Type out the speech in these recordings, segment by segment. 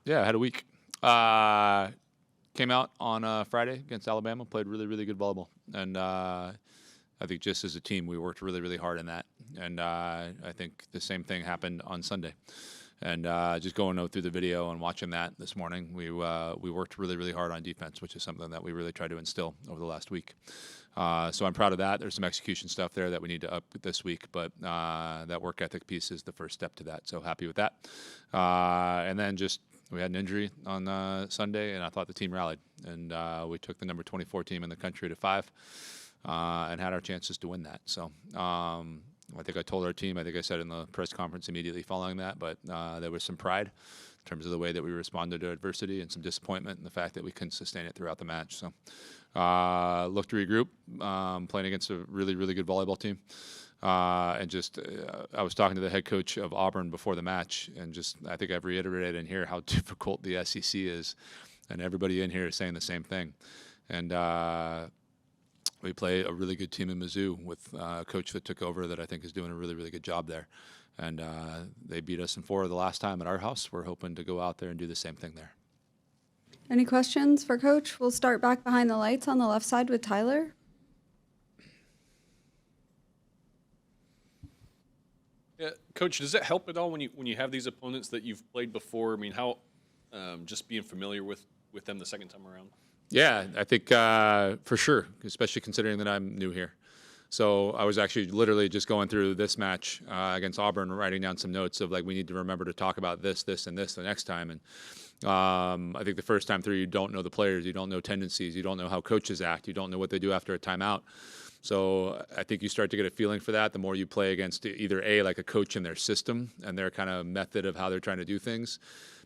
Yeah, I had a week. Came out on Friday against Alabama, played really, really good volleyball. And I think just as a team, we worked really, really hard in that. And I think the same thing happened on Sunday. And just going through the video and watching that this morning, we worked really, really hard on defense, which is something that we really tried to instill over the last week. So I'm proud of that. There's some execution stuff there that we need to up this week, but that work ethic piece is the first step to that. So happy with that. And then just we had an injury on Sunday, and I thought the team rallied. And we took the number 24 team in the country to 5 and had our chances to win that. So I think I told our team, I think I said in the press conference immediately following that, but there was some pride in terms of the way that we responded to adversity and some disappointment in the fact that we couldn't sustain it throughout the match. So look to regroup, playing against a really, really good volleyball team. And just I was talking to the head coach of Auburn before the match, and just I think I've reiterated in here how difficult the SEC is, and everybody in here is saying the same thing. And we play a really good team in Mizzou with a coach that took over that I think is doing a really, really good job there. And they beat us in 4 the last time at our house. We're hoping to go out there and do the same thing there. Any questions for Coach? We'll start back behind the lights on the left side with Tyler. Yeah, Coach, does it help at all when you have these opponents that you've played before? I mean, how just being familiar with them the second time around? Yeah, I think for sure, especially considering that I'm new here. So I was actually literally just going through this match against Auburn, writing down some notes of like, we need to remember to talk about this, this, and this the next time. And I think the first time through, you don't know the players, you don't know tendencies, you don't know how coaches act, you don't know what they do after a timeout. So I think you start to get a feeling for that the more you play against either like a coach in their system and their kind of method of how they're trying to do things.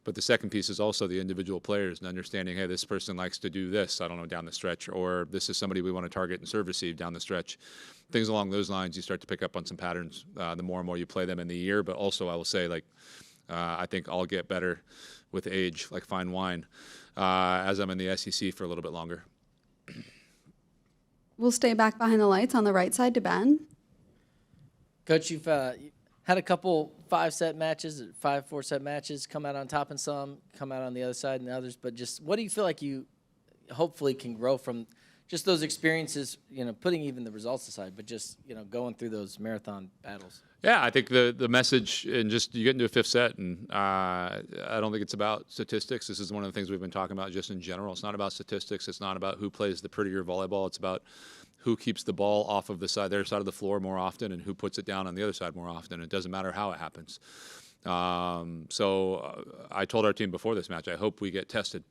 But the second piece is also the individual players and understanding, hey, this person likes to do this, I don't know, down the stretch, or this is somebody we want to target and serve receive down the stretch. Things along those lines, you start to pick up on some patterns the more and more you play them in the year. But also, I will say, like, I think I'll get better with age, like fine wine, as I'm in the SEC for a little bit longer. We'll stay back behind the lights on the right side to Ben. Coach, you've had a couple 5-set matches, 5 4-set matches, come out on top in some, come out on the other side in others. But just what do you feel like you hopefully can grow from just those experiences, you know, putting even the results aside, but just, you know, going through those marathon battles? Yeah, I think the message, and just you get into a 5th set, and I don't think it's about statistics. This is one of the things we've been talking about just in general. It's not about statistics. It's not about who plays the prettier volleyball. It's about who keeps the ball off of their side of the floor more often and who puts it down on the other side more often. It doesn't matter how it happens. So I told our team before this match, I hope we get tested.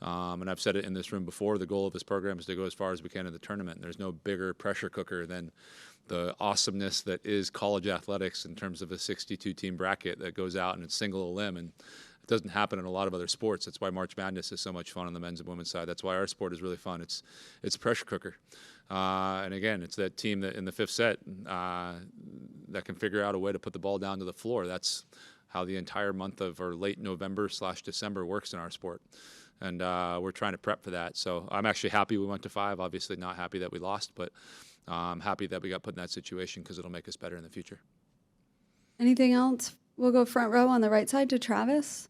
And I've said it in this room before, the goal of this program is to go as far as we can in the tournament. And there's no bigger pressure cooker than the awesomeness that is college athletics in terms of a 62-team bracket that goes out and it's single a limb. And it doesn't happen in a lot of other sports. That's why March Madness is so much fun on the men's and women's side. That's why our sport is really fun. It's a pressure cooker. And again, it's that team that in the 5th set that can figure out a way to put the ball down to the floor. That's how the entire month of or late November/December works in our sport. And we're trying to prep for that. So I'm actually happy we went to 5. Obviously not happy that we lost, but I'm happy that we got put in that situation because it'll make us better in the future. Anything else? We'll go front row on the right side to Travis.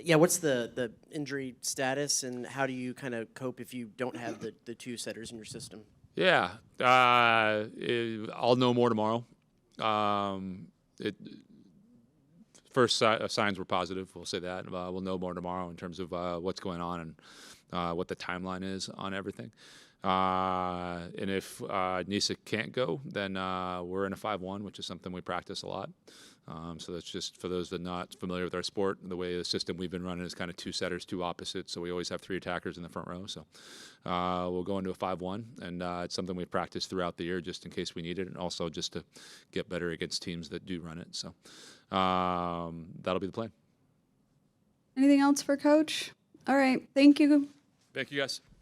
Yeah, what's the injury status, and how do you kind of cope if you don't have the 2 setters in your system? Yeah, I'll know more tomorrow. First signs were positive, we'll say that. We'll know more tomorrow in terms of what's going on and what the timeline is on everything. And if Nisa can't go, then we're in a 5-1, which is something we practice a lot. So that's just for those that are not familiar with our sport. The way the system we've been running is kind of 2 setters, 2 opposites. So we always have 3 attackers in the front row. So we'll go into a 5-1, and it's something we've practiced throughout the year just in case we need it, and also just to get better against teams that do run it. So that'll be the plan. Anything else for Coach? All right. Thank you. Thank you, guys.